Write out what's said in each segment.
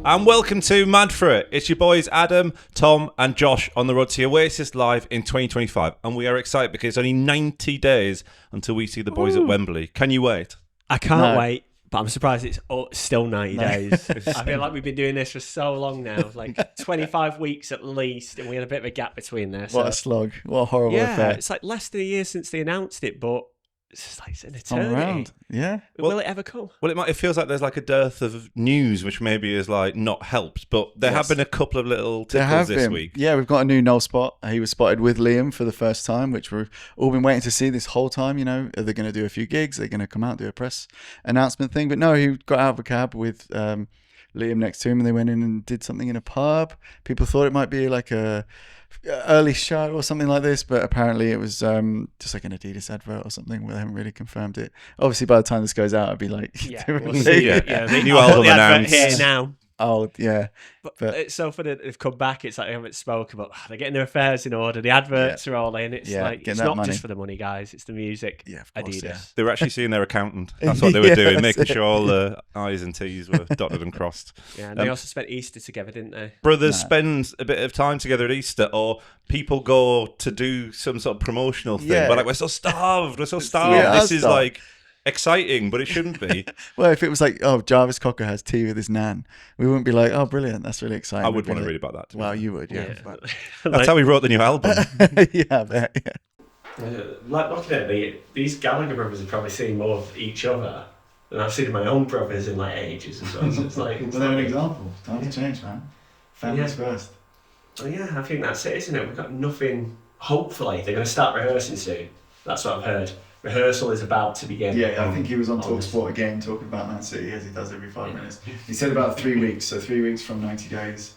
And welcome to Mad For It. It's your boys Adam, Tom and Josh on the road to Oasis live in 2025. And we are excited because it's only 90 days until we see the boys at Wembley. Can you wait? I can't wait, but I'm surprised it's still 90 days. I feel like we've been doing this for so long now, like 25 weeks at least, and we had a bit of a gap between there. What a slog. What a horrible affair. It's like less than a year since they announced it, but it's just like it's an eternity. Around. Yeah. Will it ever come? Well, it feels like there's like a dearth of news, which maybe is like not helped, but there have been a couple of little tickles this week. Yeah, we've got a new Noel spot. He was spotted with Liam for the first time, which we've all been waiting to see this whole time. You know, are they going to do a few gigs? Are they going to come out and do a press announcement thing? But no, he got out of a cab with Liam next to him, and they went in and did something in a pub. People thought it might be like a early show or something like this, but apparently it was just like an Adidas advert or something. We haven't really confirmed it. Obviously, by the time this goes out, it'll be like we'll see. The new album announced here now. Oh yeah, but it's so funny that they've come back. It's like they haven't spoken, but they're getting their affairs in order. The adverts are all in. It's like it's not just for the money, guys. It's the music. Yeah, of course, Adidas. They were actually seeing their accountant. That's what they were doing, making sure all the I's and T's were dotted and crossed. Yeah, and they also spent Easter together, didn't they? Brothers spend a bit of time together at Easter, or people go to do some sort of promotional thing. But like, we're so starved. This is like exciting, but it shouldn't be. Well, if it was like, Jarvis Cocker has tea with his nan, we wouldn't be like, oh, brilliant, that's really exciting. I would want to read about that. Well, you would, yeah. That's how we wrote the new album. Yeah, I bet, Like looking at these Gallagher brothers have probably seen more of each other than I've seen my own brothers in like ages and so. So it's like, well, they're an example. Times change, man. Families first. Well, yeah, I think that's it, isn't it? We've got nothing. Hopefully, they're going to start rehearsing soon. That's what I've heard. Rehearsal is about to begin. Yeah, I think he was on TalkSport again talking about Man City as he does every 5 minutes. He said about 3 weeks, so 3 weeks from 90 days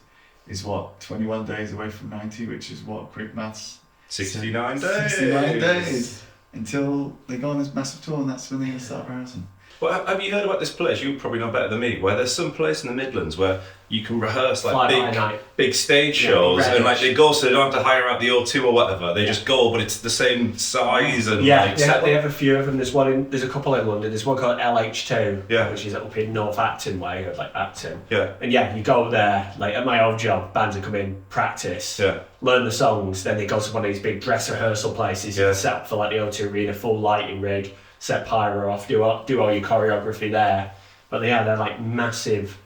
is what? 21 days away from 90, which is what? Quick maths? 69 days. 69 days until they go on this massive tour, and that's when they're going to start rehearsing. Well, have you heard about this place? You probably know better than me. Where there's some place in the Midlands where you can rehearse like big stage shows, and like they go, so they don't have to hire out the O2 or whatever. They just go, but it's the same size and they have a few of them. There's a couple in London. There's one called LH2, which is up in North Acton way, or like Acton. Yeah. And you go there. Like at my old job, bands would come in, practice, learn the songs, then they go to one of these big dress rehearsal places. Set up for like the O2 Arena, full lighting rig. Set pyro off, do all your choreography there. But they're like massive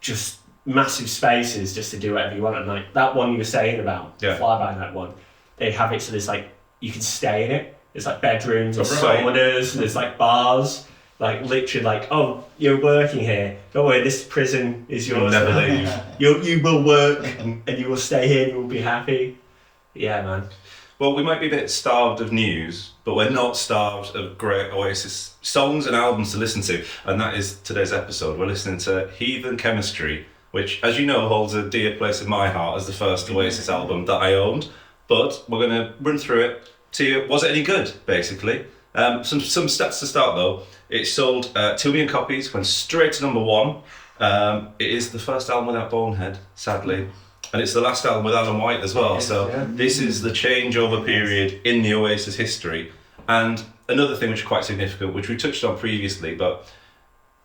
spaces just to do whatever you want. And like that one you were saying about, Flyby Night one, they have it so there's like, you can stay in it. There's like bedrooms, there's saunas, there's like bars. Like literally like, you're working here. Don't worry, this prison is yours. You'll never leave. You will work and you will stay here and you will be happy. Yeah, man. Well, we might be a bit starved of news, but we're not starved of great Oasis songs and albums to listen to. And that is today's episode. We're listening to Heathen Chemistry, which, as you know, holds a dear place in my heart as the first Oasis album that I owned. But we're going to run through it to you. Was it any good, basically? Some stats to start, though. It sold 2 million copies, went straight to number 1. It is the first album without Bonehead, sadly. And it's the last album with Alan White as well, this is the changeover period in the Oasis history. And another thing which is quite significant, which we touched on previously, but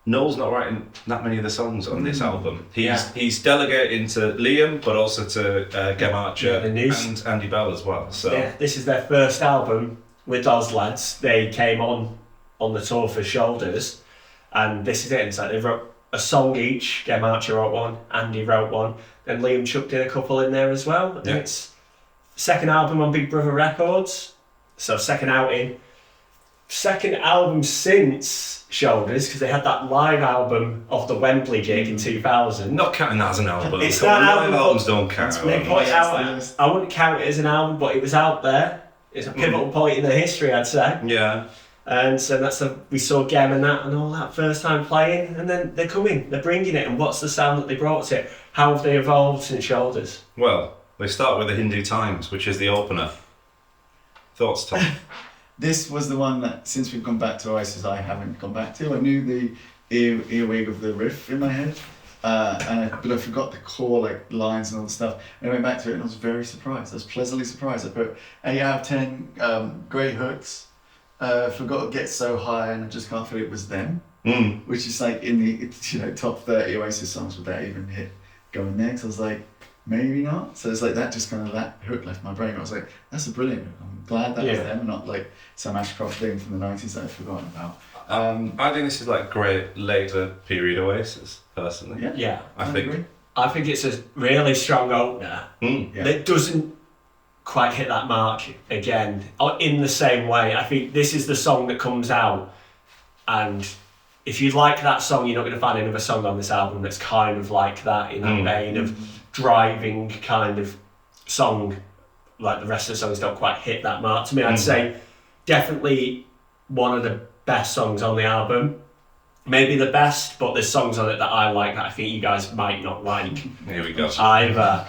Noel's not writing that many of the songs on this album. He's delegating to Liam, but also to Gallagher and Andy Bell as well. So this is their first album with those lads. They came on the tour for Shoulders, and this is it. It's like they wrote a song each. Gallagher wrote one, Andy wrote one. And Liam chucked in a couple in there as well. And it's second album on Big Brother Records. So second outing. Second album since Shoulders, because they had that live album of the Wembley gig in 2000. Not counting that as an album. It's that album. Live albums don't count. I wouldn't count it as an album, but it was out there. It's a pivotal point in the history, I'd say. Yeah. And so we saw Gem and that and all that first time playing, and then they're coming, they're bringing it, and what's the sound that they brought to it? How have they evolved since Shoulders? Well, they start with the Hindu Times, which is the opener. Thoughts, Tom? This was the one that, since we've gone back to Oasis, I haven't gone back to. I knew the earwig of the riff in my head, but I forgot the core lines and all the stuff. And I went back to it and I was very surprised. I was pleasantly surprised. I put 8 out of 10, great hooks. Forgot to get so high and I just can't feel it was them. Which is like in the top 30 Oasis songs, would that even hit going there, because I was like, maybe not. So it's like that, just kind of that hook left my brain. I was like, that's a brilliant hook. I'm glad that was them, and not like some Ashcroft thing from the 90s that I've forgotten about. I think this is like great later period Oasis, personally. Yeah. I agree. think it's a really strong opener that doesn't quite hit that mark again in the same way. I think this is the song that comes out, and if you like that song, you're not going to find another song on this album that's kind of like that, in that vein of driving kind of song. Like the rest of the songs don't quite hit that mark. To me, I'd say definitely one of the best songs on the album. Maybe the best, but there's songs on it that I like that I think you guys might not like. Here we go. Either.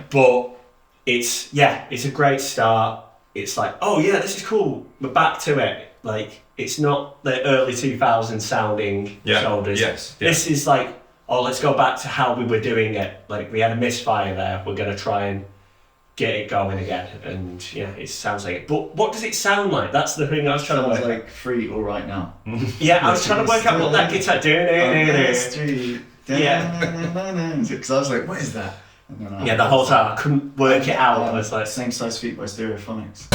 But it's a great start. It's like, oh yeah, this is cool. We're back to it. Like, it's not the early 2000s sounding Shoulders. Yes. This is like, oh, let's go back to how we were doing it. Like, we had a misfire there. We're going to try and get it going again. And yeah, it sounds like it. But what does it sound like? That's the thing I was trying to work out. Like Free All Right Now. Yeah, I was trying to work out what that guitar doing. Because I was like, what is that? And then the whole time I couldn't work it out. I was like, Same Size Feet by Stereophonics.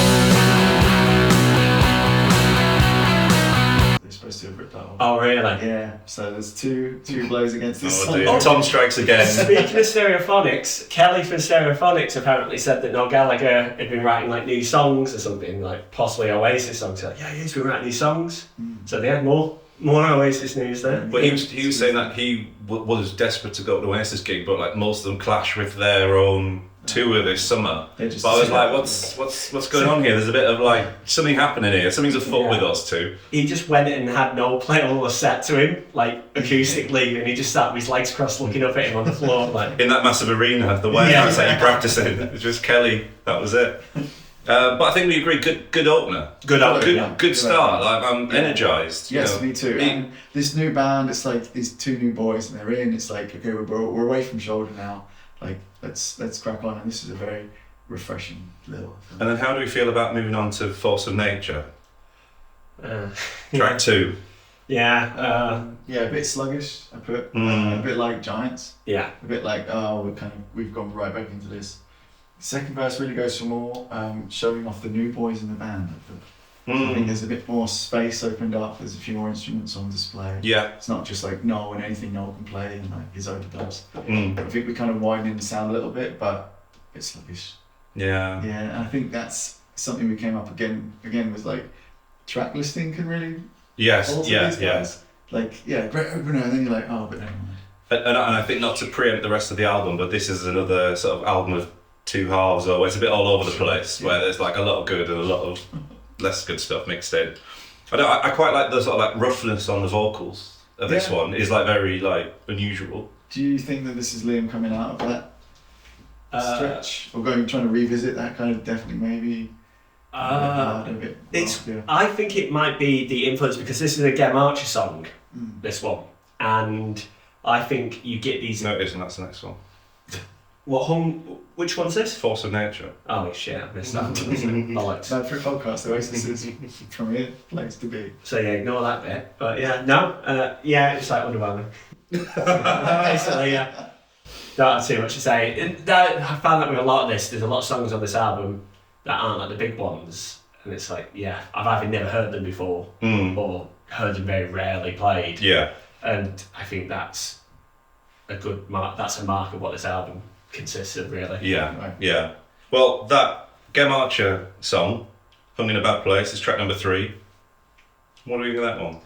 They're supposed to have ripped that off. oh really? Yeah, so there's two blows against this song. Dear. Tom strikes again. Speaking of Stereophonics, Kelly from Stereophonics apparently said that Noel Gallagher had been writing like new songs or something, like possibly Oasis songs. So, yeah, he's been writing new songs. So they had more Oasis news there. But he was saying that he was desperate to go to the Oasis gig, but like most of them clash with their own tour this summer. But I was like, what's going on here? There's a bit of like something happening here. Something's afoot with us two. He just went and had Noel play all the set to him, like acoustically, and he just sat with his legs crossed looking up at him on the floor. Like in that massive arena, the warehouse that you practice in. It was just Kelly, that was it. But I think we agree, good opener. Good start. Like, I'm energised. Yes, me too. And this new band, it's like these two new boys, and they're in. It's like, okay, we're away from Shoulder now. Like, let's crack on. And this is a very refreshing little film. And then how do we feel about moving on to Force of Nature? Track 2. Yeah, a bit sluggish. I put a bit like Giants. Yeah, a bit like we've gone right back into this. The second verse really goes for more showing off the new boys in the band. I think there's a bit more space opened up. There's a few more instruments on display. Yeah, it's not just like Noel and anything Noel can play and like his overdubs. I think we're kind of widening the sound a little bit, but it's sluggish. Yeah, and I think that's something we came up again with, like track listing can really alter these guys. Like great opener, and then you're like, oh, but never mind. And I think, not to preempt the rest of the album, but this is another sort of album of two halves, or it's a bit all over the place, where there's like a lot of good and a lot of less good stuff mixed in. I quite like the sort of like roughness on the vocals of this one. Is like very like unusual. Do you think that this is Liam coming out of that stretch, or trying to revisit that kind of definitely maybe? I think it might be the influence, because this is a Gem Archer song, this one, and I think you get these. No, it isn't. That's the next one. Which one's this? Force of Nature. Oh shit, I missed that. Bollocks. Madforitpodcast, Oasis is from here, place to be. So yeah, ignore that bit. But it's like Underwhelming. Basically, don't have too much to say. I found that with a lot of this, there's a lot of songs on this album that aren't like the big ones, and it's like, I've either never heard them before or heard them very rarely played. Yeah. And I think that's a good mark. That's a mark of what this album consists of, really. Yeah. Well, that Gem Archer song, Hung in a Bad Place, is track number 3. What do we think of that one?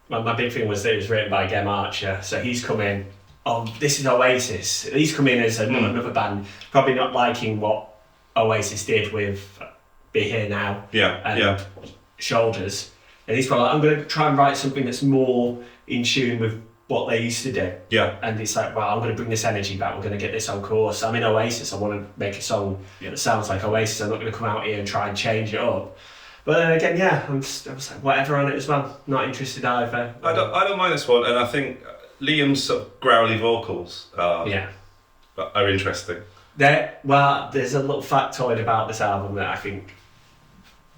Well, my big thing was that it was written by Gem Archer, so he's come in. Oh, this is Oasis. He's come in as another band, probably not liking what Oasis did with Be Here Now and Shoulders. And he's probably like, I'm going to try and write something that's more in tune with what they used to do. Yeah. And it's like, well, I'm going to bring this energy back. We're going to get this on course. I'm in Oasis. I want to make a song that sounds like Oasis. I'm not going to come out here and try and change it up. But then again, I was like, whatever on it as well. Not interested either. I don't mind this one, and I think Liam's sort of growly vocals are interesting. There's a little factoid about this album that I think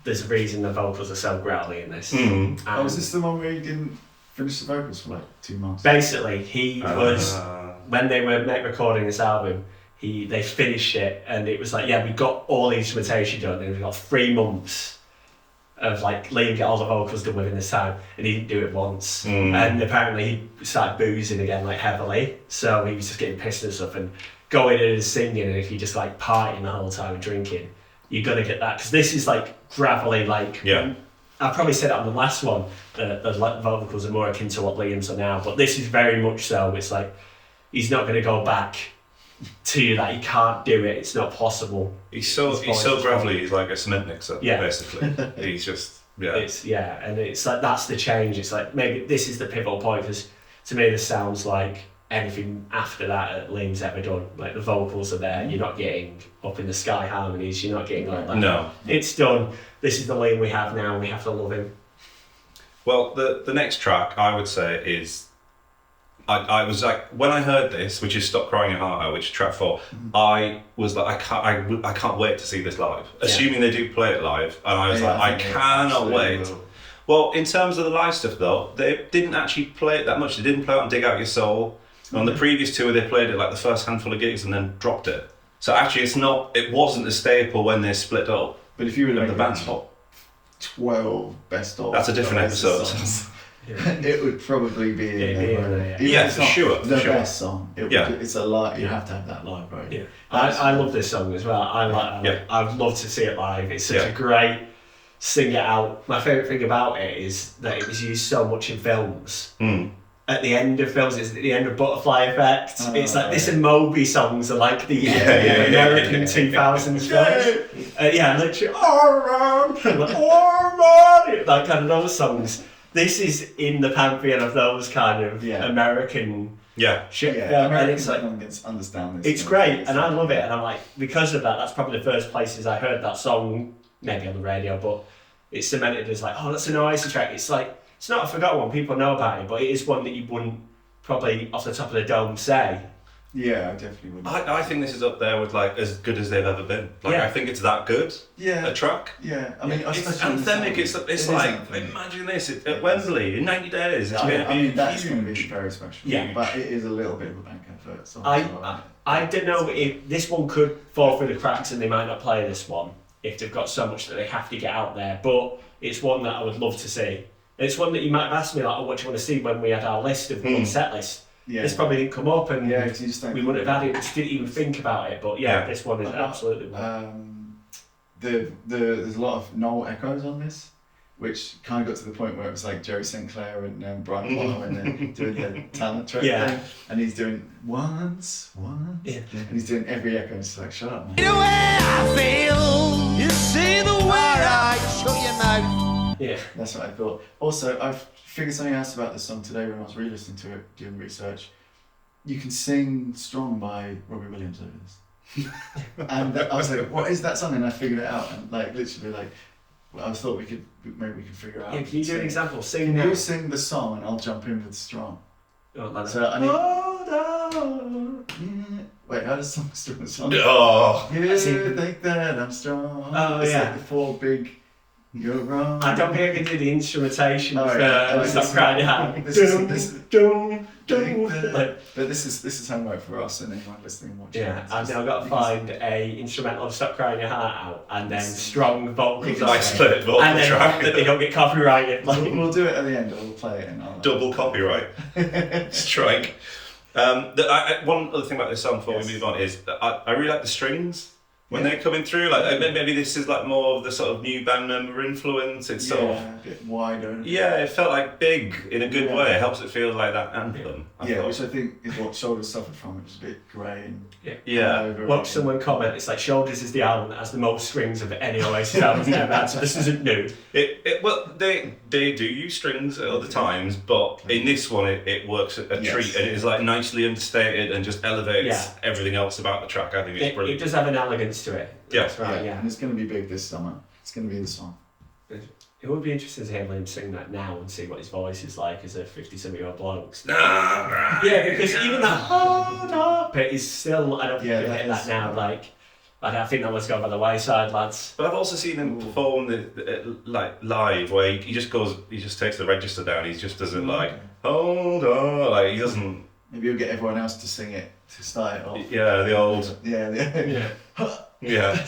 there's a reason the vocals are so growly in this. Was this the one where he didn't finish the vocals for like 2 months? Basically, he was when they were recording this album, they finished it, and it was like, we got all the instrumentation done, and we got 3 months of like Liam get all the vocals done within this time, and he didn't do it once. And apparently he started boozing again like heavily, so he was just getting pissed and stuff, and going in and singing, and if you just like partying the whole time and drinking, you're gonna get that, because this is like gravelly, like I probably said it on the last one, the vocals are more akin to what Liam's are now, but this is very much so. It's like he's not gonna go back to that. He can't do it. It's not possible. He's so gravelly. He's like a cement mixer. Basically. He's just and it's like that's the change. It's like maybe this is the pivotal point, because to me this sounds like anything after that Liam's ever done. Like the vocals are there. You're not getting up in the sky harmonies. You're not getting all that. No, it's done. This is the Liam we have now, and we have to love him. Well, the next track I would say is. I was like, when I heard this, which is Stop Crying Your Heart Out, which is track 4, I was like, I can't wait to see this live. Assuming they do play it live, and I was like, I cannot wait. Well, in terms of the live stuff though, they didn't actually play it that much. They didn't play it on Dig Out Your Soul. On the previous tour, they played it like the first handful of gigs and then dropped it. So actually, it wasn't a staple when they split up. But if you were the band top 12 best of, that's a different episode. It would probably be in there. For sure. The best song. It's a live. You have to have that live, right? Yeah. I love this song as well. I'd love to see it live. It's such a great sing it out. My favourite thing about it is that it was used so much in films. At the end of films, it's at the end of Butterfly Effect. It's like this and Moby songs are like the American 2000s films. Literally, like kind of those songs. This is in the pantheon of those kind of American shit. And it's like, understand this. It's great, and I love it. And I'm like, because of that, that's probably the first places I heard that song, maybe on the radio, but it's cemented as like, oh, that's an Oasis track. It's like, it's not a forgotten one, people know about it, but it is one that you wouldn't probably off the top of the dome say. Yeah, I definitely would. I think this is up there with like as good as they've ever been. Like I think it's that good. A track. Yeah, I mean, it's anthemic. It's like imagine this at Wembley in 90 days. It's going to be that's going to be very special. Yeah, but it is a little bit of a bank effort. So I don't know if this one could fall through the cracks, and they might not play this one if they've got so much that they have to get out there. But it's one that I would love to see. It's one that you might have asked me like, oh, what do you want to see when we had our list of one set list. This probably didn't come up, and we wouldn't have had it. Just didn't even think about it. But this one is absolutely one. There's a lot of Noel echoes on this, which kind of got to the point where it was like Jerry Sinclair and Brian Bottom and then doing the talent track thing, and he's doing once, and he's doing every echo. And it's like, shut up, man. The way I feel, you see the way I shut your mouth. Yeah, that's what I thought. Also, I've figured something else about this song today when I was re-listening to it, doing research. You can sing Strong by Robbie Williams over this. And I was like, what is that song? And I figured it out, and like literally like, I thought maybe we could figure it out. Yeah, can you do an example? Sing now. You sing the song and I'll jump in with Strong. So I need... Wait, how does the song? Oh. You think that I'm strong. Oh, it's like the 4 big... You're wrong. I don't think I can do the instrumentation for Stop Crying Your Heart. But this is homework for us and anyone listening and watching. Yeah, I've now got to find a instrumental of Stop Crying Your Heart out, and then strong vocals on split vocal and then track. hope that they don't get copyrighted. We'll do it at the end. We'll play it and I'll double copyright strike. One other thing about this song before we move on is I really like the strings. When they're coming through, like maybe this is like more of the sort of new band member influence. It's sort of a bit wider. Yeah, it felt like big in a good way. It helps it feel like that anthem. Which I think is what Shoulders suffered from. It was a bit grey and Watch someone comment. It's like Shoulders is the album that has the most strings of any Oasis album ever had. So this isn't new. Well, they do use strings at other times, but in this one it works a treat, and it is like nicely understated and just elevates everything else about the track. I think it's brilliant. It does have an elegance to it. That's right. Yeah. And it's going to be big this summer. It's going to be the song. It would be interesting to hear him sing that now and see what his voice is like as a 50-something-year-old bloke. Yeah, because even that bit is still, I don't think you hit that now. Like I think that was gone by the wayside, lads. But I've also seen him perform like live, where he just takes the register down. He just doesn't like hold on, like he doesn't. Maybe you'll get everyone else to sing it to start it off. Yeah, the old. Yeah. Yeah.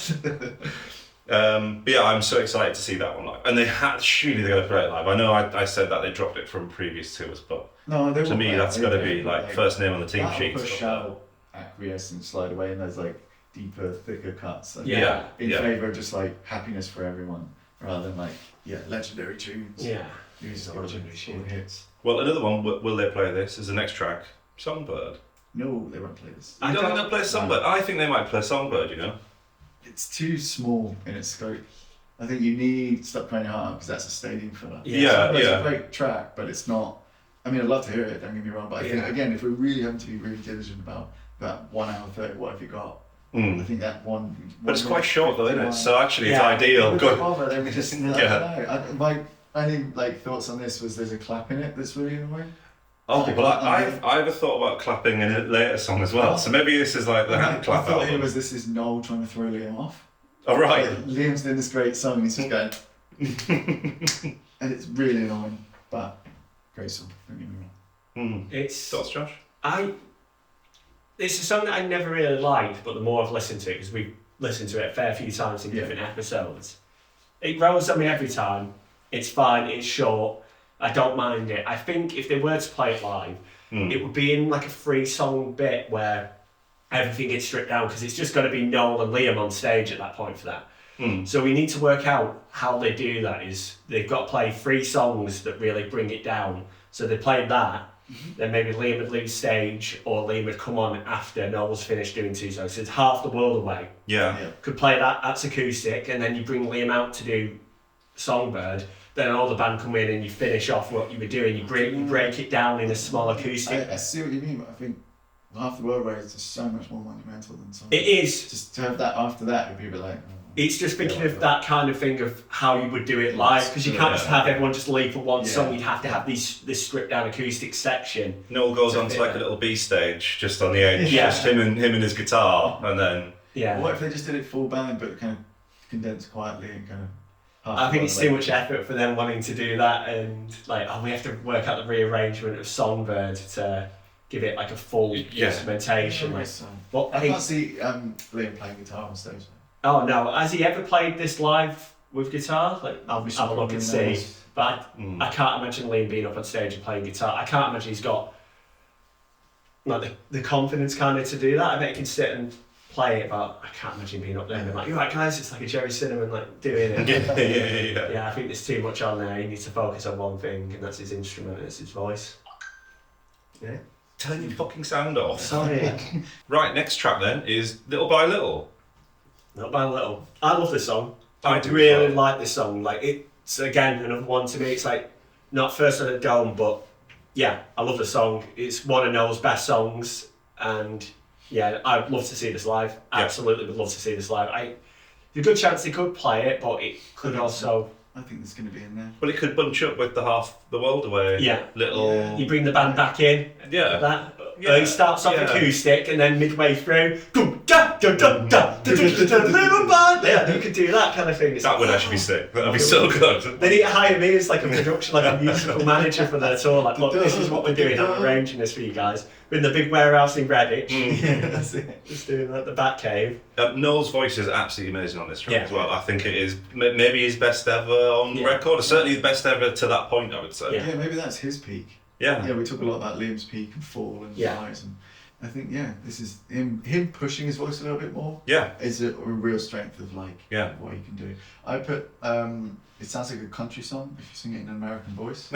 But yeah, I'm so excited to see that one live. And surely they're going to play it live. I know I said that they dropped it from previous tours, but No, to me that's got to be like first name on the team that'll sheet. push out Acquiesce and Slide Away in those like deeper, thicker cuts. Like, Yeah. in favour of just like happiness for everyone, rather than like legendary tunes. Yeah. These are Legendary tunes. hits. Well, another one, will they play this, is the next track, Songbird. No, they won't play this. I don't think they'll play Songbird. I think they might play Songbird, you know? It's too small in its scope. I think you need Stop Playing Your Heart Out because that's a stadium filler. Yeah, It's yeah. a great track, but it's not. I mean, I'd love to hear it, don't get me wrong, but I think, again, if we're really having to be really diligent about that 1 hour 30, what have you got? I think that one. But it's quite short though, isn't it? 51. So actually it's Yeah. ideal. Good. Then we just, I don't know. My only thoughts on this was there's a clap in it that's really annoying. Oh, well, I have thought about clapping in a later song as well. So maybe this is like the hand clap I thought album. this is Noel trying to throw Liam off. Oh, right. Like, Liam's doing this great song and he's just going, and it's really annoying, but great song. Don't get me wrong. It's Thoughts, Josh? It's a song that I never really liked, but the more I've listened to it, because we've listened to it a fair few times in different episodes, it rolls on me every time. It's fine, it's short, I don't mind it. I think if they were to play it live, it would be in like a 3-song bit where everything gets stripped down, because it's just going to be Noel and Liam on stage at that point for that. So we need to work out how they do that. Is they've got to play 3 songs that really bring it down. So they played that, then maybe Liam would leave stage, or Liam would come on after Noel's finished doing 2 songs. So it's half the world away. Yeah. Could play that's acoustic, and then you bring Liam out to do Songbird, then all the band come in and you finish off what you were doing, you break it down in a small acoustic. I see what you mean, but I think Half the World Away is just so much more monumental than something. It is. Just to have that after that would be a bit like... It's just thinking of that kind of thing of how you would do it live, because you can't just have everyone just leave for one song. You'd have to have this stripped down acoustic section. Noel goes on to like a little B stage just on the edge, just him and his guitar, and then... Yeah. What if they just did it full band but kind of condensed quietly and kind of... I think it's too much effort for them wanting to do that, and like, we have to work out the rearrangement of Songbird to give it like a full instrumentation. But I can't see Liam playing guitar on stage. Oh no, has he ever played this live with guitar? Like, I'll have a look and see. But I can't imagine Liam being up on stage and playing guitar. I can't imagine he's got like the confidence kind of to do that. I bet he can sit and play it, but I can't imagine being up there and being like, "You're right, guys," it's like a Jerry Cinnamon like doing it. Yeah, I think there's too much on there. He needs to focus on one thing, and that's his instrument, it's his voice. Yeah. Turn your fucking sound off. Sorry. Right, next track then is Little by Little. Not by a little. I love this song. I do really as well. like this song. Like, it's again another one to me. It's like not first on the dome, but yeah, I love the song. It's one of Noel's best songs, and yeah, I'd love to see this live. Absolutely would love to see this live. There's a good chance they could play it, but it could also... I think it's going to be in there. Well, it could bunch up with the Half the World Away. Little... You bring the band back in. Yeah. That. It starts off acoustic, and then midway through, little band. Yeah, you could do that kind of thing. That would actually be sick. That'd be so good. They need to hire me as like a production, like a musical manager for their tour. Like, look, this is what we're doing. I'm arranging this for you guys. We're in the big warehouse in Redditch. Yeah, that's it. Just doing like the Batcave. Noel's voice is absolutely amazing on this track as well. I think it is maybe his best ever on record, or certainly the best ever to that point, I would say. Yeah, maybe that's his peak. Yeah. We talk a lot about Liam's peak and fall and rise, and I think this is him pushing his voice a little bit more. Yeah. Is a real strength of like what he can do. I put it sounds like a country song if you sing it in an American voice.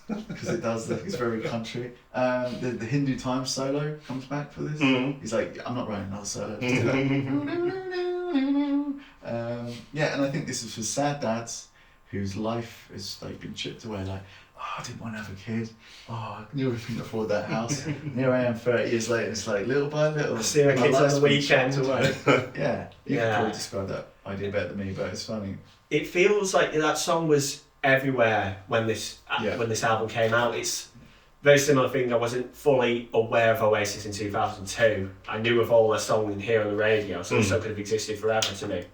Because it does, it's very country. The Hindu Times solo comes back for this. He's like, I'm not writing another solo. Just do that. And I think this is for sad dads whose life has like been chipped away. Like, I didn't want to have a kid. I knew we couldn't afford that house. And here I am 30 years later, it's like little by little. See my kids on the weekend. Yeah, you can probably describe that idea better than me, but it's funny. It feels like that song was everywhere when this album came out. It's a very similar thing. I wasn't fully aware of Oasis in 2002. I knew of all their songs and hear on the radio, so the song could have existed forever to me.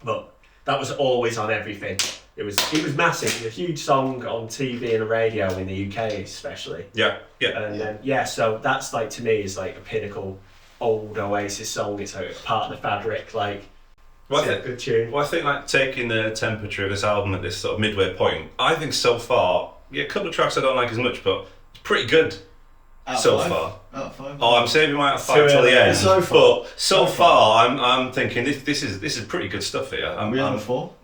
But that was always on everything. It was massive. It was a huge song on TV and the radio in the UK especially. Yeah. And so that's like, to me, is like a pinnacle old Oasis song. It's like part of the fabric, like. Well, a good tune. Well, I think like taking the temperature of this album at this sort of midway point, I think so far, a couple of tracks I don't like as much, but it's pretty good so far. Out of 5. Oh, I'm saving my out of 5 till the end. So far. But so far, I'm thinking this is pretty good stuff here. Are we on a 4?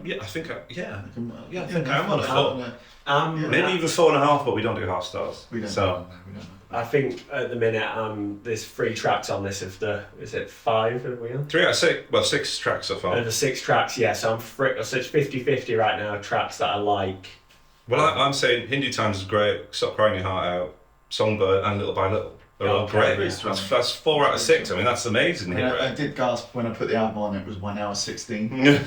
Yeah, I think I am I'm on a 4. Maybe even 4.5, but we don't do half stars. We don't. So. We don't. I think at the minute there's 3 tracks on this of the, is it 5 are we on? 3 out of 6, well 6 tracks so far. The 6 tracks, yeah, so so it's 50-50 right now, tracks that I like. Well, I'm saying Hindu Times is great, Stop Crying Your Heart Out, Songbird and Little by Little. They're all great. That's 4 out of 6, I mean that's amazing. I did gasp when I put the album on, it was 1 hour 16. Here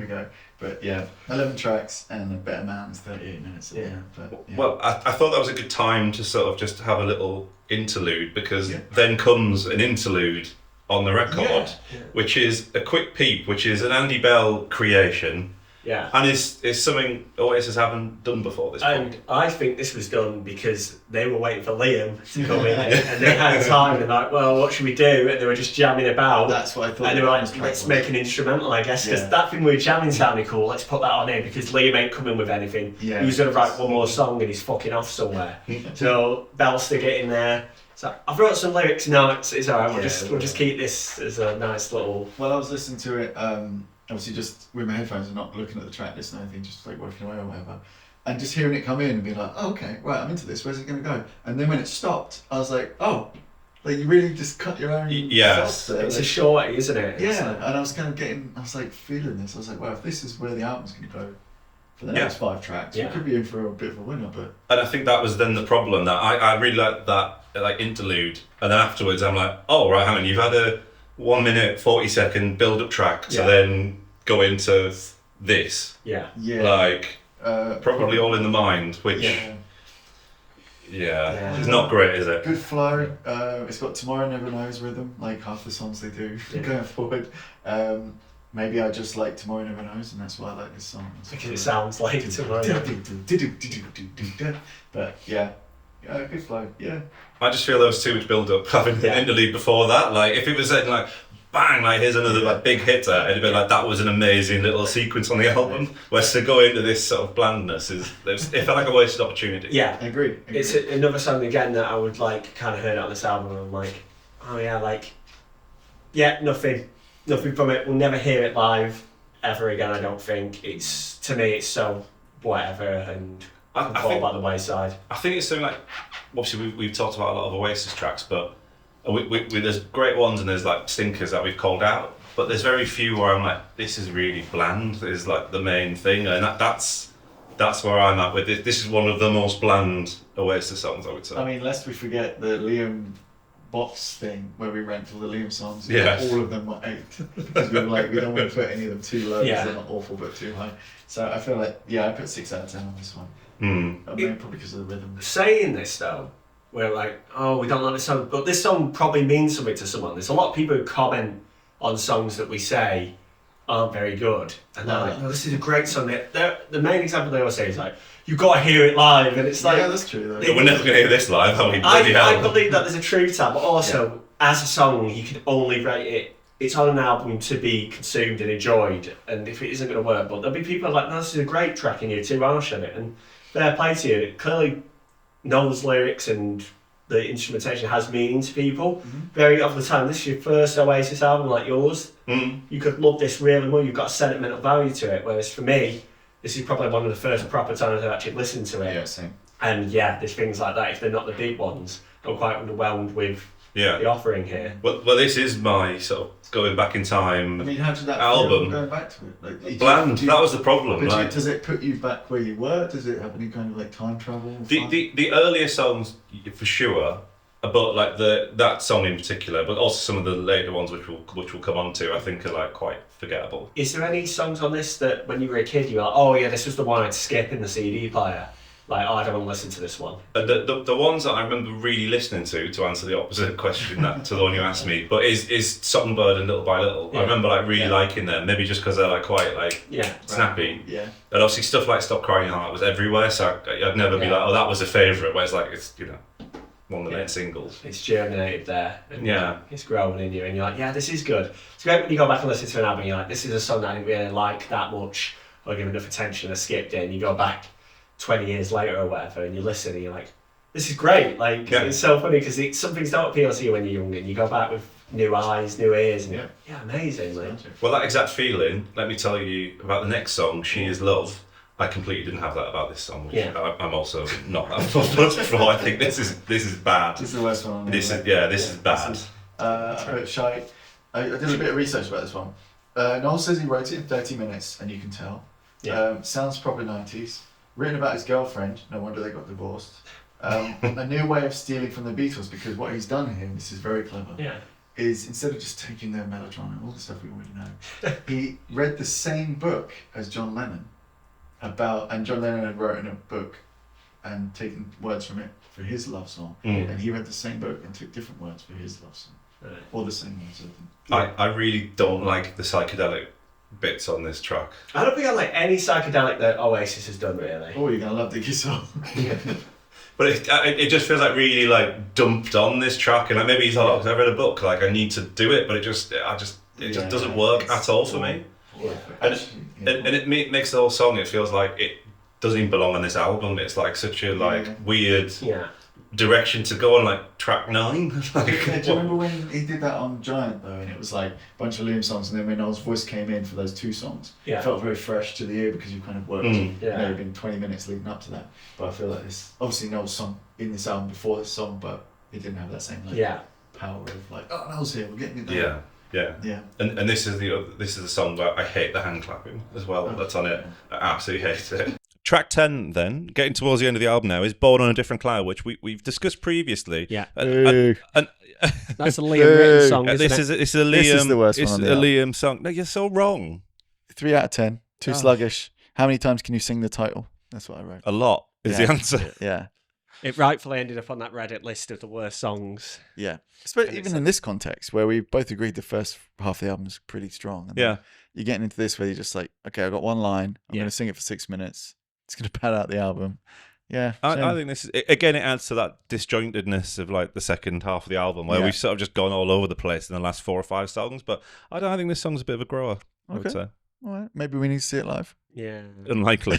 we go. But yeah, 11 tracks and A Better Man's 38 minutes. Well, I thought that was a good time to sort of just have a little interlude, because then comes an interlude on the record, which is a quick peep, which is an Andy Bell creation. Yeah. And is something Oasis haven't done before this point. And I think this was done because they were waiting for Liam to come in and they had time and like, well, what should we do? And they were just jamming about. That's what I thought. And they were like, let's make an instrumental, I guess, because that thing we were jamming sounded cool. Let's put that on here because Liam ain't coming with anything. Yeah. He was going to write one more song and he's fucking off somewhere. So Bell stick it in there. So I've wrote some lyrics. No, it's alright. We'll just keep this as a nice little. Well, I was listening to it. Obviously just with my headphones and not looking at the track list and anything, just like working away or whatever, and just hearing it come in and being like, oh, okay, right, I'm into this, where's it going to go? And then when it stopped, I was like, oh, like you really just cut your own Yes. there. It's like, a shorty, isn't it? Yeah, and I was kind of I was like feeling this, I was like, well, if this is where the album's going to go for the next 5 tracks, we could be in for a bit of a winner. But And I think that was then the problem, that I really liked that like interlude, and then afterwards I'm like, oh right, hang on, you've had a 1 minute 40-second build-up track to then go into this. Yeah. Like probably all in the mind, which is not great, is it? Good flow. It's got Tomorrow Never Knows rhythm, like half the songs they do going forward. Maybe I just like Tomorrow Never Knows, and that's why I like this song. Because it sounds like Tomorrow. But yeah, good flow. Yeah. I just feel there was too much build up having an interlude before that. Like if it was saying like bang, like here's another like big hitter, it'd be like that was an amazing little sequence on the album. Whereas to go into this sort of blandness it felt like a wasted opportunity. Yeah, Agreed. It's another song again that I would like kind of heard on this album and I'm like, oh yeah, like nothing from it. We'll never hear it live ever again. I don't think. It's, to me, it's so whatever and I fall by the wayside. I think it's something like, obviously we've talked about a lot of Oasis tracks, but there's great ones and there's like stinkers that we've called out, but there's very few where I'm like, this is really bland, is like the main thing, and that's where I'm at with it. This is one of the most bland Oasis songs, I would say. I mean, lest we forget the Liam box thing where we ranked all the Liam songs. Yes. All of them were 8 because we were like, we don't want to put any of them too low because they're not awful but too high. So I feel like I put 6 out of 10 on this one. Probably because of the rhythm. Saying this though, we're like, oh, we don't like this song, but this song probably means something to someone. There's a lot of people who comment on songs that we say aren't very good, and they're like, no, this is a great song. The main example they always say is like, you've got to hear it live, and it's like, yeah, that's true though. We're never going to hear this live, are we? I believe that there's a truth to that, but also as a song, you can only rate it. It's on an album to be consumed and enjoyed, and if it isn't going to work, but there'll be people like, no, this is a great track and you're too harsh on it, and fair play to you. It clearly knows lyrics and the instrumentation has meaning to people. Very often the time, this is your first Oasis album like yours. You could love this really well, you've got a sentimental value to it, whereas for me, this is probably one of the first proper times I've actually listened to it. Yeah, same. And there's things like that, if they're not the big ones, I'm quite underwhelmed with the offering here. Well, this is my sort of going back in time. I mean, how did that album feel going back to it? Like, bland. That was the problem. But does it put you back where you were? Does it have any kind of like time travel? The earlier songs for sure, but like that song in particular, but also some of the later ones which we'll come on to, I think are like quite forgettable. Is there any songs on this that when you were a kid you were like, oh yeah, this was the one I'd skip in the CD player? like, oh, I don't want to listen to this one. The ones that I remember really listening to answer the opposite question to the one you asked me, but is Songbird and Little by Little. Yeah. I remember like really liking them, maybe just because they're like quite like snappy. Yeah. And obviously stuff like Stop Crying Heart was everywhere, so I'd never be like, oh, that was a favourite, where it's like, it's, you know, one of the main singles. It's germinated there. And Yeah. It's growing in you, and you're like, yeah, this is good. It's great when you go back and listen to an album, you're like, this is a song that I didn't really like that much, or give enough attention, I skipped it, and you go back 20 years later or whatever, and you listen and you're like, this is great. Like, it's so funny because some things don't appeal to you when you're young, and you go back with new eyes, new ears, and you're like, yeah, amazing. Like, well, that exact feeling, let me tell you about the next song, She Is Love. I completely didn't have that about this song, which I'm also not that for. I think this is bad. This is the worst one. This is bad. Shy. I did a bit of research about this one. Noel says he wrote it in 30 minutes, and you can tell. Sounds probably 90s. Written about his girlfriend, no wonder they got divorced. A new way of stealing from the Beatles, because what he's done here, this is very clever, is instead of just taking their melodrama and all the stuff we already know, he read the same book as John Lennon and John Lennon had written a book and taken words from it for his love song, and he read the same book and took different words for his love song, or the same words, I think. I really don't like the psychedelic bits on this track. I don't think I like any psychedelic that Oasis has done, really. Oh, you're gonna love the guitar. But it just feels like really like dumped on this track, and like maybe he thought, oh, 'cause I read a book, like I need to do it, but it just doesn't work at all for me. And it makes the whole song, it feels like it doesn't even belong on this album. It's like such a weird direction to go on, like track 9. Do you remember when he did that on Giant though, and it was like a bunch of Liam songs, and then when Noel's voice came in for those 2 songs, it felt very fresh to the ear because you kind of worked. It'd been 20 minutes leading up to that. But I feel like this, obviously Noel's song in this album before this song, but it didn't have that same power of like, oh, Noel's here, we're getting it done. Yeah. And this is the song where I hate the hand clapping as well. That's on it. I absolutely hate it. Track 10 then, getting towards the end of the album now, is Born on a Different Cloud, which we've discussed previously. Yeah. And that's a Liam written song, isn't this it? is a Liam. This is the worst one on the album. Liam song. No, you're so wrong. 3 out of 10. Too sluggish. How many times can you sing the title? That's what I wrote. A lot is the answer. Yeah. It rightfully ended up on that Reddit list of the worst songs. Yeah. Even in this context, where we both agreed the first half of the album is pretty strong. And you're getting into this where you're just like, okay, I've got one line. I'm going to sing it for 6 minutes. It's going to pad out the album. Yeah. I think this is, again, it adds to that disjointedness of like the second half of the album where we've sort of just gone all over the place in the last 4 or 5 songs. But I think this song's a bit of a grower, I would say. All right. Maybe we need to see it live. Yeah. Unlikely.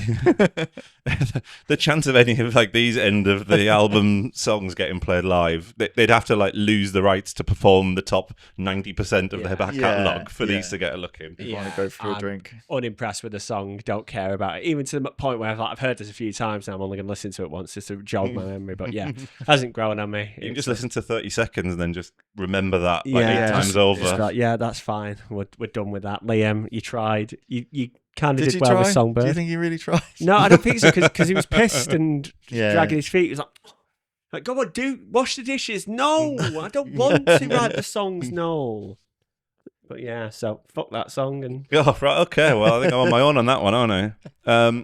The chance of any of like these end of the album songs getting played live, they'd have to like lose the rights to perform the top 90% of their back catalogue for these to get a look in. You want to go for a drink. Unimpressed with the song, don't care about it. Even to the point where I've heard this a few times and I'm only going to listen to it once just to jog my memory. But hasn't grown on me. You can just listen to 30 seconds and then just remember that 8 times over. Like, that's fine. We're done with that. Liam, you tried. You kind of did you well try? with Songbird. Do you think he really tried? No, I don't think so, because he was pissed and dragging his feet. He was like, go on, wash the dishes. No, I don't want to write the songs. No. But yeah, so fuck that song. And oh, right, okay. Well, I think I'm on my own on that one, aren't I?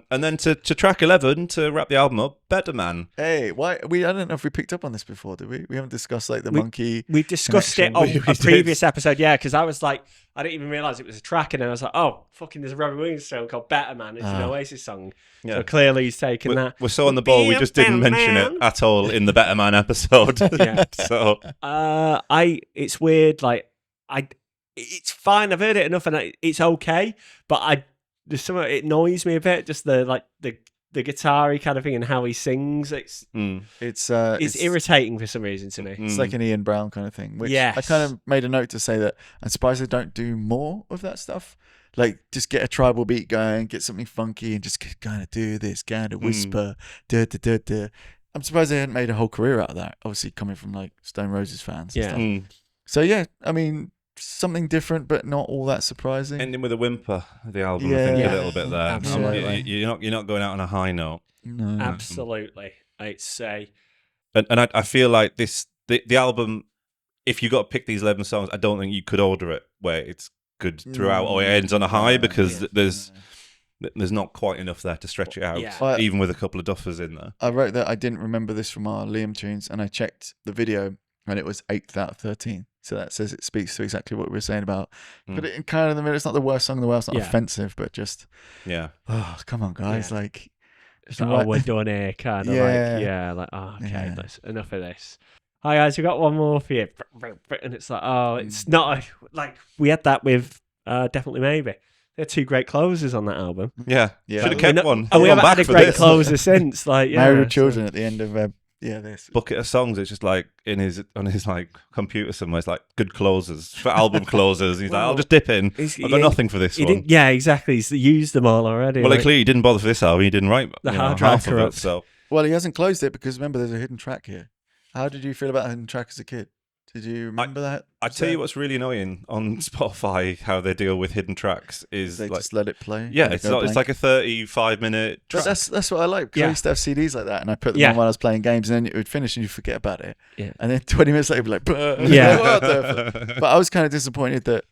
And then to track 11 to wrap the album up, Better Man. Hey, why? I don't know if we picked up on this before, did we? We haven't discussed like the monkey. We discussed it on a previous episode, because I was like, I didn't even realise it was a track, and then I was like, oh, fucking, there's a Robbie Williams song called Better Man. It's an Oasis song. So clearly he's taken that. We're so on the ball, we just didn't mention it at all in the Better Man episode. So it's weird, like it's fine. I've heard it enough, and it's okay. But there's some, it annoys me a bit. Just the guitar-y kind of thing and how he sings. It's irritating for some reason to me. It's like an Ian Brown kind of thing. Which I kind of made a note to say that I'm surprised they don't do more of that stuff. Like just get a tribal beat going, get something funky, and just kind of do this, kind of whisper. I'm surprised they hadn't made a whole career out of that. Obviously, coming from like Stone Roses fans. And stuff. So yeah, I mean. Something different, but not all that surprising. Ending with a whimper, the album, I think, a little bit there. Absolutely. You're not going out on a high note. No. Absolutely. I'd say. And I feel like the album, if you got to pick these 11 songs, I don't think you could order it where it's good throughout or it ends on a high because there's there's not quite enough there to stretch it out, Yeah. even with a couple of duffers in there. I wrote that I didn't remember this from our Liam tunes, and I checked the video, and it was 8th out of 13. So that says it speaks to exactly what we were saying about. Put it in kind of the middle. It's not the worst song in the world. It's not offensive, but just oh, come on, guys! Yeah. Like, it's like, oh, we're done here, kind of okay, let's enough of this. Hi guys, we got one more for you, and it's like, oh, it's not like we had that with Definitely Maybe. They're 2 great closers on that album. Yeah. Should have kept one. And we haven't had a great this. closer since. Like, Married with Children at the end of this bucket of songs. It's just like on his like computer somewhere. It's like good closers for album closers. He's like, I'll just dip in. I've got nothing for this one. Yeah, exactly. He's used them all already. Well, clearly he didn't bother for this album. He didn't write the hard half drive of it. corrupt. So Well, he hasn't closed it because remember, there's a hidden track here. How did you feel about a hidden track as a kid? Did you remember that? I tell you what's really annoying on Spotify, how they deal with hidden tracks is They like, just let it play. yeah, let it it's go not, it's blank. like a 35-minute But track. that's what I like, because I used to have CDs like that, and I put them on while I was playing games, and then it would finish and you'd forget about it. Yeah. And then 20 minutes later, you'd be like, "Bruh." What the But I was kind of disappointed that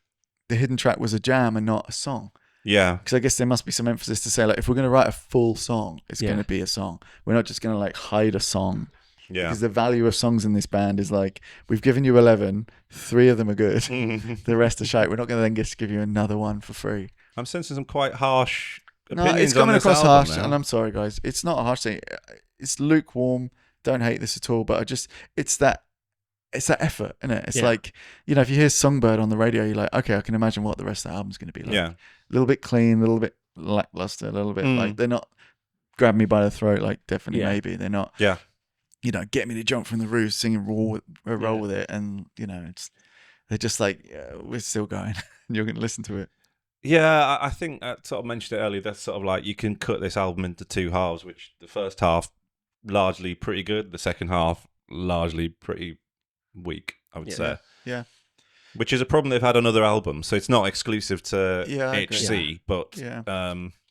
the hidden track was a jam and not a song. Yeah. Because I guess there must be some emphasis to say, like, if we're going to write a full song, it's going to be a song. We're not just going to, like, hide a song. Yeah. Because the value of songs in this band is like, we've given you 11, 3 of them are good, the rest are shite. We're not going to then just give you another one for free. I'm sensing some quite harsh No, opinions it's coming on this across album harsh, now. and I'm sorry, guys. It's not a harsh thing. It's lukewarm. Don't hate this at all, but it's that effort, isn't it? It's like, if you hear Songbird on the radio, you're like, okay, I can imagine what the rest of the album's going to be like. Yeah. A little bit clean, a little bit lackluster, a little bit like, they're not grab me by the throat, like Definitely Maybe. They're not, get me to jump from the roof, singing roll with it. And, they're just like, we're still going. And you're going to listen to it. Yeah, I think I sort of mentioned it earlier. That's sort of like you can cut this album into 2 halves, which the first half largely pretty good, the second half largely pretty weak, I would say. Yeah. Which is a problem they've had on other albums. So it's not exclusive to I agree. HC, but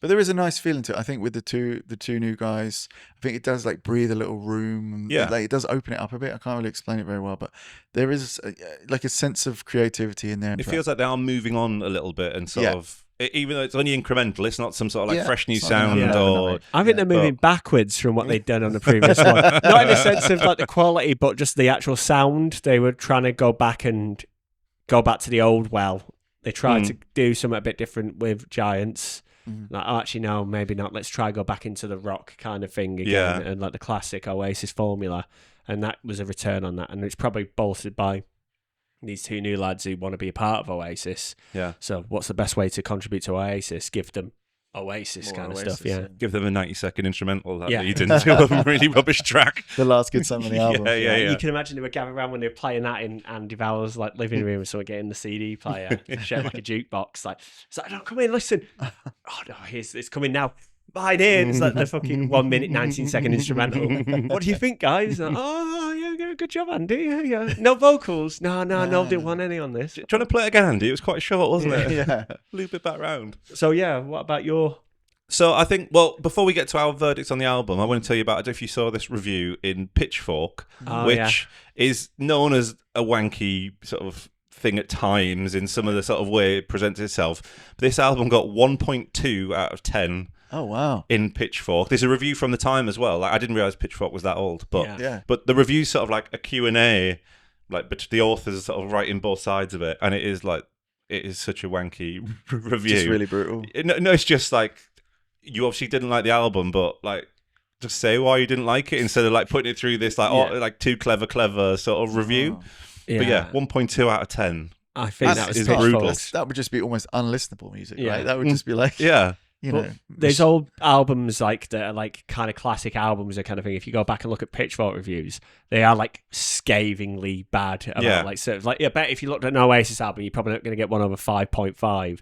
but there is a nice feeling to it. I think with the two new guys, I think it does like breathe a little room. And like, it does open it up a bit. I can't really explain it very well, but there is like a sense of creativity in there. It feels like they are moving on a little bit and sort of, even though it's only incremental, it's not some sort of like fresh new sound or... I think they're moving backwards from what they'd done on the previous one. Not in the sense of like the quality, but just the actual sound. They were trying to go back to the old well. They tried to do something a bit different with Giants. Like, oh, actually, no, maybe not. Let's try go back into the rock kind of thing again, and like the classic Oasis formula. And that was a return on that. And it's probably bolstered by these 2 new lads who want to be a part of Oasis. Yeah. So what's the best way to contribute to Oasis? Give them Oasis More kind Oasis, of stuff, Give them a 90-second instrumental that leads into a really rubbish track. the last good song on the album. Yeah. You can imagine they were gathering around when they were playing that in Andy Vowell's like living room, and someone getting the CD player, shaped like a jukebox. Like, it's like, no, come in, listen. Oh no, it's coming now. Behind here, it's like the fucking 1 minute 19-second instrumental. What do you think, guys? Like, oh yeah, good job, Andy. Yeah. No vocals. No, didn't want any on this. Trying to play it again, Andy? It was quite short, wasn't it? Yeah. Loop it back round. So yeah, what about your? So I think, well, before we get to our verdicts on the album, I want to tell you about, I don't know if you saw this review in Pitchfork, which is known as a wanky sort of thing at times in some of the sort of way it presents itself. But this album got 1.2 out of 10. Oh, wow. In Pitchfork. There's a review from the time as well. Like, I didn't realise Pitchfork was that old, but but the review's sort of like a Q&A, like, but the authors are sort of writing both sides of it, and it is such a wanky review. Just really brutal. No, it's just like, you obviously didn't like the album, but like, just say why you didn't like it instead of like putting it through this like too clever sort of review. But 1.2 out of 10. I think that was brutal. That would just be almost unlistenable music, right? That would just be like, there's old albums like that are like kind of classic albums, that kind of thing. If you go back and look at Pitchfork reviews, they are like scathingly bad about like sort of like, I bet if you looked at an Oasis album, you're probably not going to get one over 5.5.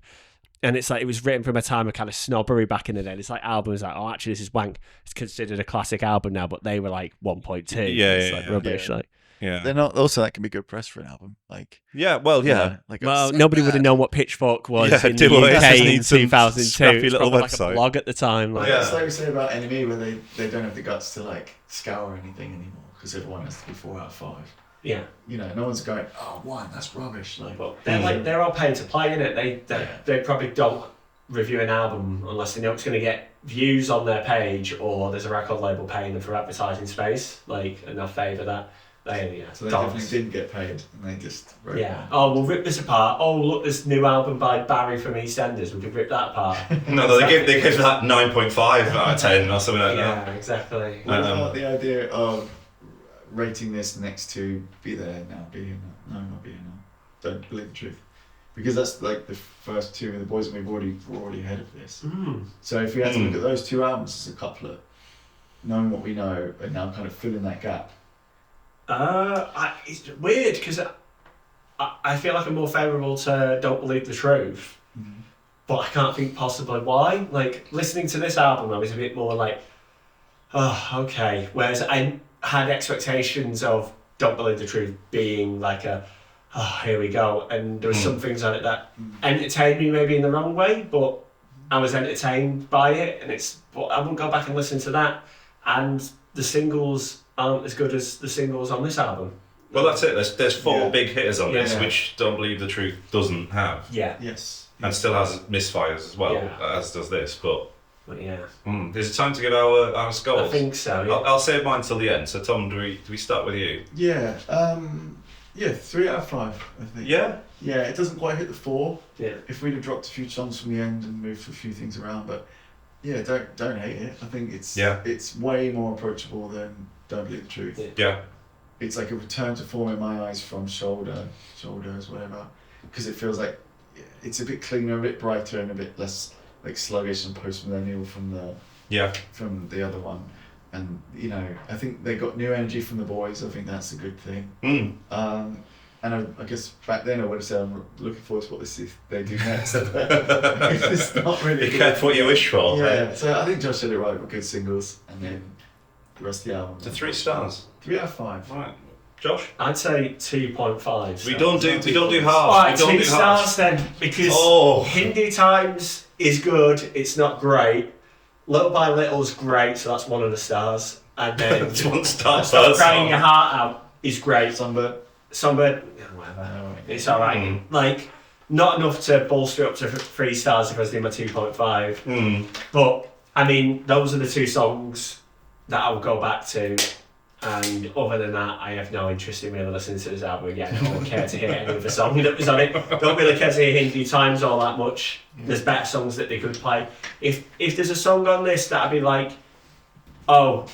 And it's like, it was written from a time of kind of snobbery back in the day. It's like albums like, oh, actually, this is wank. It's considered a classic album now, but they were like 1.2. It's like rubbish. Like, they're not. Also, that can be good press for an album. Like, like, nobody would have known what Pitchfork was in the Oasis UK in need some 2002. scrappy It's little probably like website. a blog at the time. Like, it's like we say about NME, where they don't have the guts to like scour anything anymore because everyone has to be 4 out of 5. Yeah, no one's going, oh, 1, that's rubbish. Like, they're all paying to play in it. They probably don't review an album unless they know it's going to get views on their page or there's a record label paying them for advertising space. Like, and I favour that. So they definitely didn't get paid, and they just wrote yeah. one. Oh, we'll rip this apart. Oh, look, this new album by Barry from EastEnders. We can rip that apart. No, they give that 9.5 out of 10 or something like that. Yeah, exactly. What about the idea of rating this next to Be There Now, Be Here Now? No, not Be Here Now. Don't Believe the Truth. Because that's like the first two of the boys, and we're already ahead of this. So if we had to look at those two albums as a couplet, knowing what we know, and now kind of filling that gap. It's weird because I feel like I'm more favourable to Don't Believe the Truth, but I can't think possibly why. Like, listening to this album, I was a bit more like, oh, okay. Whereas I had expectations of Don't Believe the Truth being like oh, here we go. And there were some things on it that entertained me maybe in the wrong way, but I was entertained by it, but I wouldn't go back and listen to that. And the singles aren't as good as the singles on this album. Well, that's it. There's four big hitters on this, which Don't Believe the Truth doesn't have. Yeah. Yes. And still has misfires as well, as does this. But yeah. Is it time to give our scores? I think so. Yeah. I'll save mine till the end. So Tom, do we start with you? Yeah. 3 out of 5. I think. Yeah. Yeah. It doesn't quite hit the 4. Yeah. If we'd have dropped a few songs from the end and moved a few things around, but yeah, don't hate it. I think it's way more approachable than Don't Believe the Truth. Yeah. It's like a return to form in my eyes from Shoulders, whatever, because it feels like it's a bit cleaner, a bit brighter, and a bit less like sluggish and post-millennial from the other one. And I think they got new energy from the boys. I think that's a good thing. And I guess back then I would have said I'm looking forward to what they do next. It's not really. Be careful what you wish for. Yeah. Right? So I think Josh said it right with good singles, and then the rest of the album. To 3 stars. 3 out of 5. Right. Josh? I'd say 2.5. So we don't do halves. Alright, we don't 2 do stars halves. then, because Oh. Hindi Times is good, it's not great. Little by Little's great, so that's 1 of the stars. And then It's 1 star. Stop Crying Your Heart Out is great. Sunbird. Whatever. It's alright. Like, not enough to bolster up to 3 stars if I was doing my 2.5. But, I mean, those are the 2 songs that I'll go back to. And other than that, I have no interest in really listening to this album again. I don't care to hear any other song that was on it. Don't really care to hear Hindi Times all that much. There's better songs that they could play. If there's a song on this that I'd be like, oh,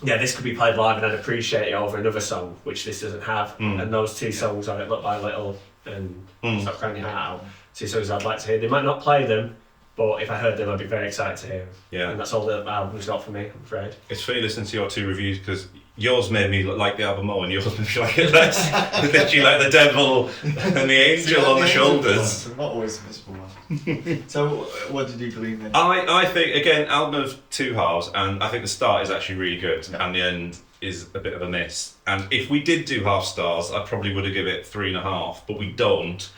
yeah, this could be played live and I'd appreciate it over another song, which this doesn't have. And those 2 songs on it, Look by Little and Stop Crying Your Heart Out, 2 songs I'd like to hear. They might not play them, but if I heard them, I'd be very excited to hear them. Yeah. And that's all the album's got for me, I'm afraid. It's funny listening to your 2 reviews because yours made me like the album more and yours made me like it less. Literally like the devil and the angel on the shoulders. Not always a visible one. So what did you glean then? I think, again, album of 2 halves, and I think the start is actually really good and the end is a bit of a miss. And if we did do half stars, I probably would have given it 3.5, but we don't.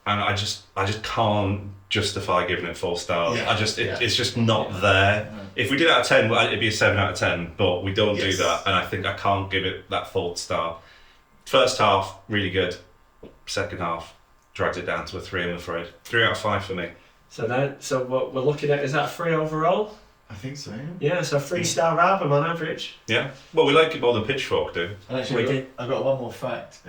And I just can't justify giving it 4 stars. Yeah. It's just not there. If we did it out of 10, it'd be a 7 out of 10, but we don't do that, and I think I can't give it that 4th star. First half, really good. Second half, dragged it down to a 3, I'm afraid. 3 out of 5 for me. So what we're looking at, is that 3 overall? I think so. Yeah, so 3-star album on average. Yeah. Well, we like it more than Pitchfork do. And actually, I got one more fact.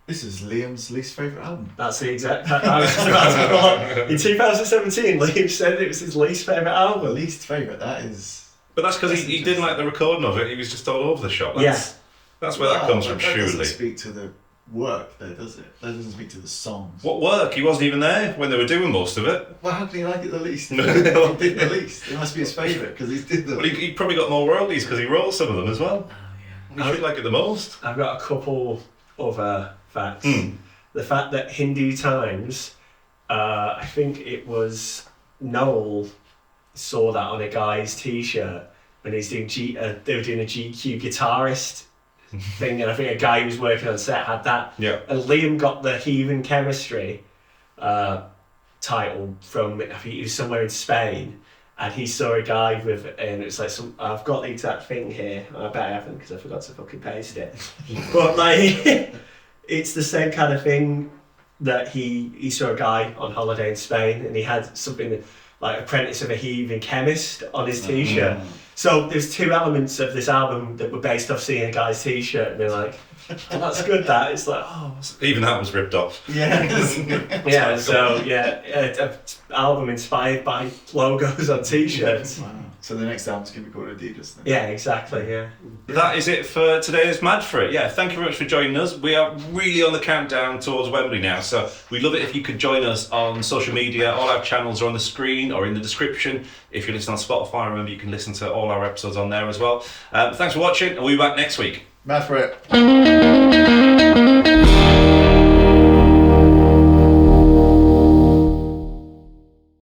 This is Liam's least favourite album. That's the exact. I was about to in 2017, Liam said it was his least favourite album. Least favourite. That is. But that's because he didn't like the recording of it. He was just all over the shop. That's where that comes from, that surely. doesn't speak to the work, though, does it? That doesn't speak to the songs. What work? He wasn't even there when they were doing most of it. Well, how can he like it the least? He did the least. It must be his favourite because he did them. Well, he probably got more royalties because he wrote some of them as well. He should like it the most. I've got a couple other facts. The fact that Hindi Times, I think it was Noel, saw that on a guy's t-shirt when he's doing they were doing a GQ guitarist thing, and I think a guy who was working on set had that. Yeah. And Liam got the Heathen Chemistry title from, I think he was somewhere in Spain, and he saw a guy with, and it's like I've got the exact thing here. I bet I haven't because I forgot to fucking paste it. But like, it's the same kind of thing. that he saw a guy on holiday in Spain and he had something like Apprentice of a Heathen Chemist on his t-shirt. So there's two elements of this album that were based off seeing a guy's t-shirt and being like, oh, that's good that. It's like, oh. Even that was ripped off. Yeah. Yeah, so an album inspired by logos on t-shirts. Wow. So the next album's going to be called Adidas then? Yeah, exactly, yeah. That is it for today's Mad For It. Yeah, thank you very much for joining us. We are really on the countdown towards Wembley now, so we'd love it if you could join us on social media. All our channels are on the screen or in the description. If you're listening on Spotify, remember you can listen to all our episodes on there as well. Thanks for watching, and we'll be back next week. Mad for it.